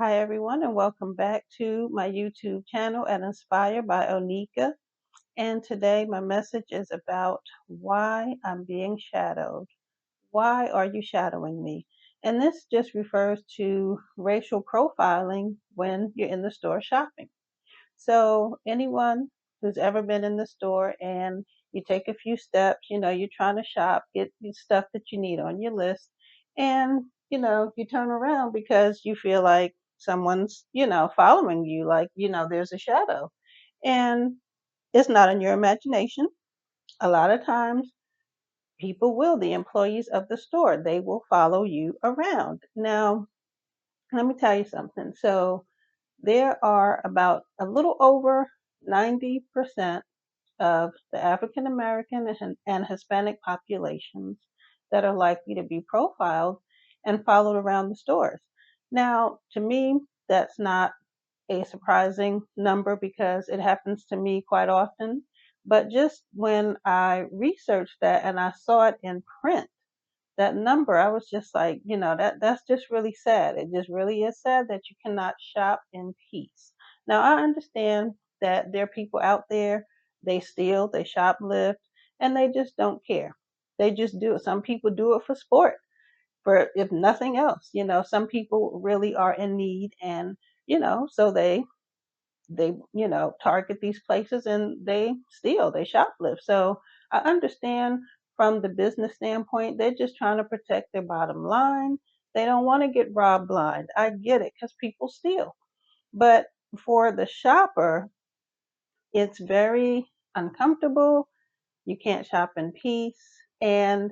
Hi, everyone, and welcome back to my YouTube channel at Inspired by Onika. And today, my message is about why I'm being shadowed. Why are you shadowing me? And this just refers to racial profiling when you're in the store shopping. So anyone who's ever been in the store and you take a few steps, you're trying to shop, get the stuff that you need on your list, and you turn around because you feel like someone's, following you, like, there's a shadow. And it's not in your imagination. A lot of times people will, the employees of the store, they will follow you around. Now, let me tell you something. So there are about a little over 90% of the African American and Hispanic populations that are likely to be profiled and followed around the stores. Now, to me, that's not a surprising number because it happens to me quite often. But just when I researched that and I saw it in print, that number, I was just like, that's just really sad. It just really is sad that you cannot shop in peace. Now, I understand that there are people out there, they steal, they shoplift, and they just don't care. They just do it. Some people do it for sport, for if nothing else. Some people really are in need, and so they target these places and they steal, they shoplift. So I understand from the business standpoint, they're just trying to protect their bottom line. They don't want to get robbed blind. I get it because people steal. But for the shopper, it's very uncomfortable. You can't shop in peace. And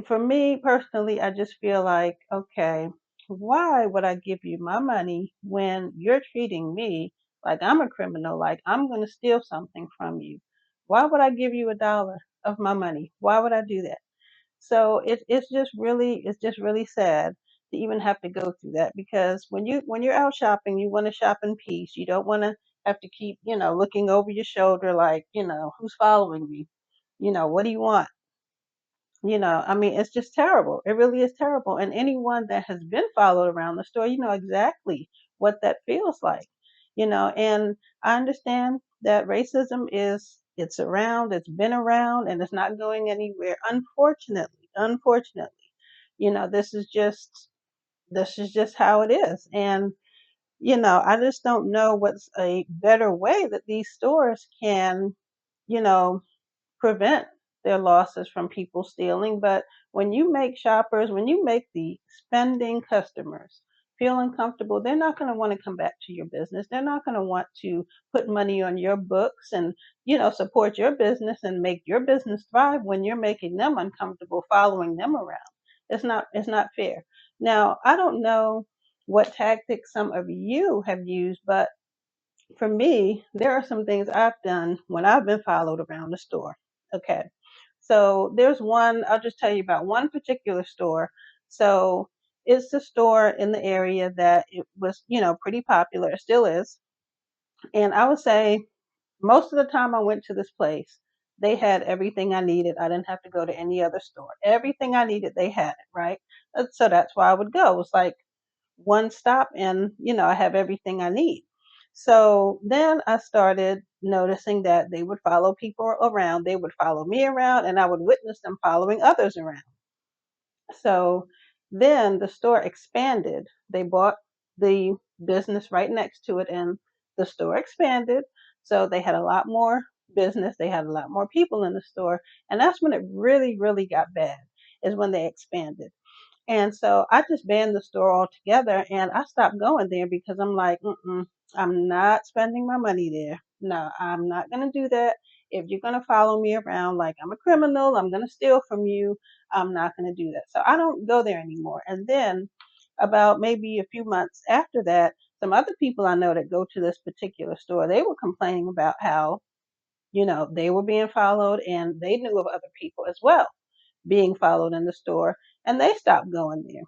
for me personally, I just feel like, okay, why would I give you my money when you're treating me like I'm a criminal, like I'm going to steal something from you? Why would I give you $1 of my money? Why would I do that? So it's just really sad to even have to go through that because when you're out shopping, you want to shop in peace. You don't want to have to keep looking over your shoulder like who's following me. What do you want? I mean, it's just terrible. It really is terrible. And anyone that has been followed around the store, you know exactly what that feels like. And I understand that racism it's around, it's been around, and it's not going anywhere. Unfortunately, this is just how it is. And I just don't know what's a better way that these stores can, you know, prevent their losses from people stealing. But when you make the spending customers feel uncomfortable, they're not going to want to come back to your business. They're not going to want to put money on your books and, support your business and make your business thrive when you're making them uncomfortable following them around. It's not fair. Now, I don't know what tactics some of you have used, but for me, there are some things I've done when I've been followed around the store. Okay. So there's one, I'll just tell you about one particular store. So it's a store in the area that it was, pretty popular. It still is. And I would say most of the time I went to this place, they had everything I needed. I didn't have to go to any other store. Everything I needed, they had it, right? So that's why I would go. It was like one stop and I have everything I need. So then I started noticing that they would follow people around, they would follow me around, and I would witness them following others around. So then the store expanded. They bought the business right next to it, and the store expanded. So they had a lot more business, they had a lot more people in the store, and that's when it really, really got bad, is when they expanded. And so I just banned the store altogether and I stopped going there because I'm like, I'm not spending my money there. No, I'm not going to do that. If you're going to follow me around like I'm a criminal, I'm going to steal from you, I'm not going to do that. So I don't go there anymore. And then about maybe a few months after that, some other people I know that go to this particular store, they were complaining about how, they were being followed and they knew of other people as well being followed in the store and they stopped going there.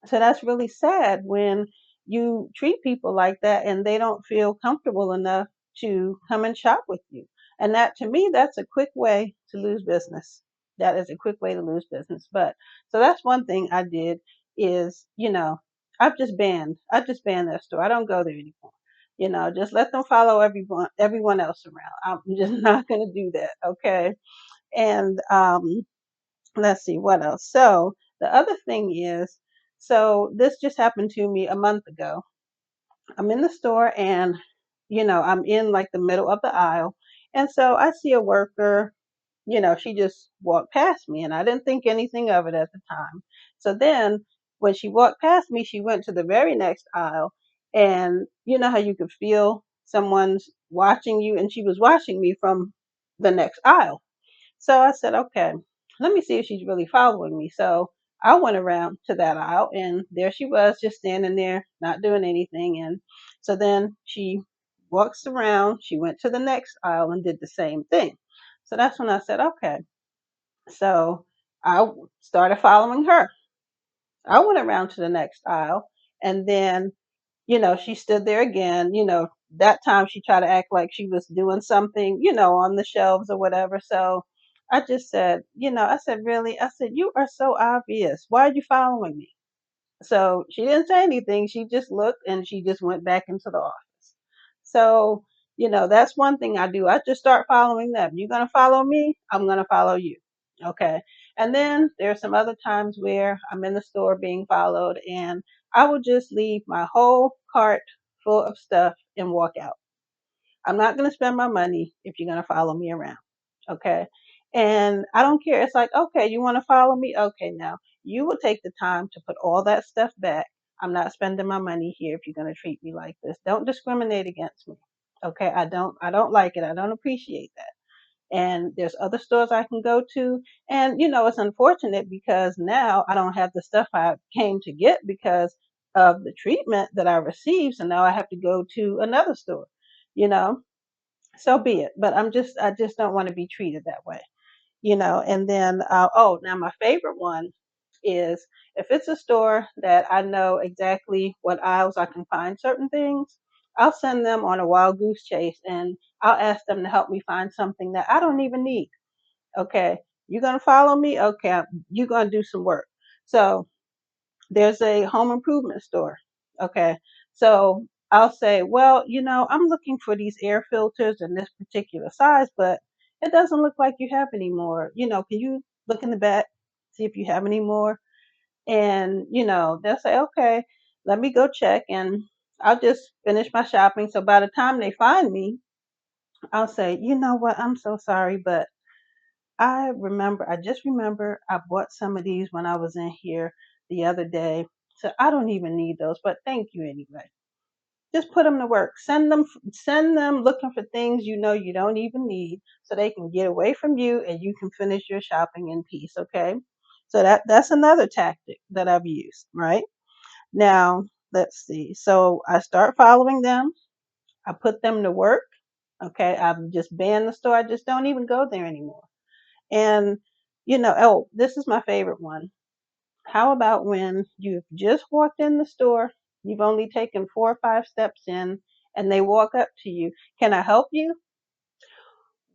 So that's really sad when you treat people like that and they don't feel comfortable enough to come and shop with you. And that to me, that's a quick way to lose business. That is a quick way to lose business. But so that's one thing I did is, I just banned that store. I don't go there anymore. Just let them follow everyone else around. I'm just not going to do that. Okay. And let's see what else. So the other thing is, so this just happened to me a month ago. I'm in the store and, I'm in like the middle of the aisle. And so I see a worker, she just walked past me and I didn't think anything of it at the time. So then when she walked past me, she went to the very next aisle, and you know how you could feel someone's watching you, and she was watching me from the next aisle. So I said, okay, let me see if she's really following me. So I went around to that aisle and there she was just standing there, not doing anything. And so then she walks around, she went to the next aisle and did the same thing. So that's when I said, okay. So I started following her. I went around to the next aisle and then, she stood there again. That time she tried to act like she was doing something, on the shelves or whatever. So I just said, I said, really? I said, you are so obvious. Why are you following me? So she didn't say anything. She just looked and she just went back into the office. So, that's one thing I do. I just start following them. You're going to follow me, I'm going to follow you. Okay. And then there's some other times where I'm in the store being followed and I will just leave my whole cart full of stuff and walk out. I'm not going to spend my money if you're going to follow me around. Okay. And I don't care. It's like, okay, you want to follow me? Okay, now you will take the time to put all that stuff back. I'm not spending my money here if you're going to treat me like this. Don't discriminate against me. Okay. I don't like it. I don't appreciate that. And there's other stores I can go to. And, it's unfortunate because now I don't have the stuff I came to get because of the treatment that I received. So now I have to go to another store, you know so be it. But I just don't want to be treated that way. And then oh, now my favorite one is if it's a store that I know exactly what aisles I can find certain things, I'll send them on a wild goose chase and I'll ask them to help me find something that I don't even need. Okay, you're gonna follow me. Okay, you're gonna do some work. So there's a home improvement store. Okay. So I'll say, well, I'm looking for these air filters in this particular size, but it doesn't look like you have any more. Can you look in the back, see if you have any more? And, they'll say, okay, let me go check and I'll just finish my shopping. So by the time they find me, I'll say, you know what? I'm so sorry, but I just remember I bought some of these when I was in here the other day. So I don't even need those, but thank you anyway. Just put them to work. Send them looking for things you don't even need so they can get away from you and you can finish your shopping in peace, okay? So that's another tactic that I've used, right? Now, let's see. So I start following them. I put them to work. Okay, I've just banned the store. I just don't even go there anymore. And, oh, this is my favorite one. How about when you've just walked in the store, you've only taken 4 or 5 steps in, and they walk up to you? Can I help you?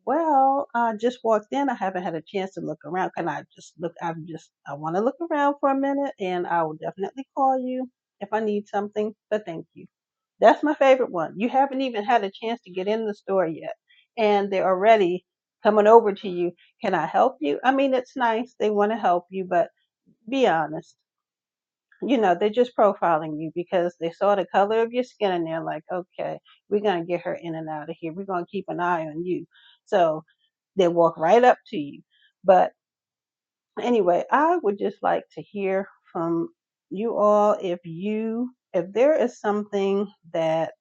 Well, I just walked in. I haven't had a chance to look around. Can I just look? I want to look around for a minute and I will definitely call you if I need something, but thank you. That's my favorite one. You haven't even had a chance to get in the store yet, and they're already coming over to you. Can I help you? I mean, it's nice. They want to help you, but be honest. They're just profiling you because they saw the color of your skin and they're like, okay, we're going to get her in and out of here. We're going to keep an eye on you. So they walk right up to you. But anyway, I would just like to hear from you all if there is something that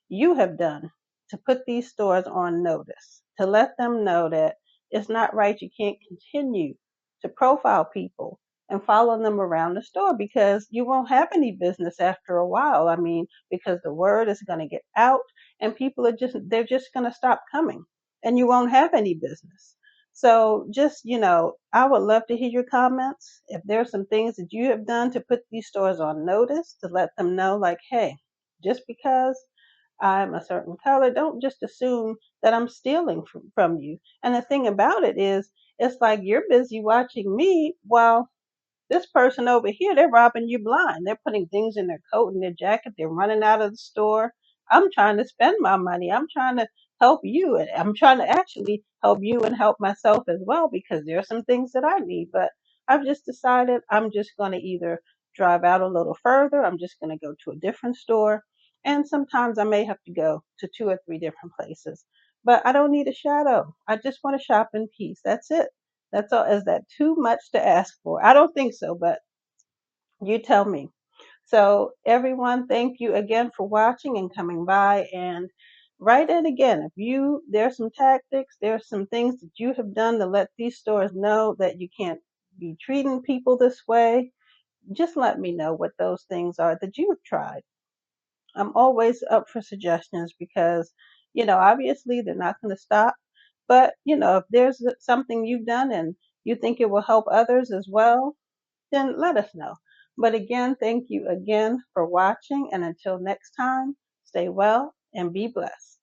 you have done to put these stores on notice, to let them know that it's not right. You can't continue to profile people and follow them around the store because you won't have any business after a while. I mean, because the word is going to get out and people they're just going to stop coming and you won't have any business. So just, I would love to hear your comments. If there's some things that you have done to put these stores on notice, to let them know, like, hey, just because I'm a certain color, don't just assume that I'm stealing from you. And the thing about it is, it's like you're busy watching me while This person over here, they're robbing you blind. They're putting things in their coat and their jacket. They're running out of the store. I'm trying to spend my money. I'm trying to help you. And I'm trying to actually help you and help myself as well because there are some things that I need. But I've just decided I'm just going to either drive out a little further. I'm just going to go to a different store. And sometimes I may have to go to 2 or 3 different places. But I don't need a shadow. I just want to shop in peace. That's it. That's all. Is that too much to ask for? I don't think so, but you tell me. So, everyone, thank you again for watching and coming by. And write it again. If there's some tactics, there's some things that you have done to let these stores know that you can't be treating people this way. Just let me know what those things are that you have tried. I'm always up for suggestions because, obviously they're not going to stop. But, if there's something you've done and you think it will help others as well, then let us know. But again, thank you again for watching. And until next time, stay well and be blessed.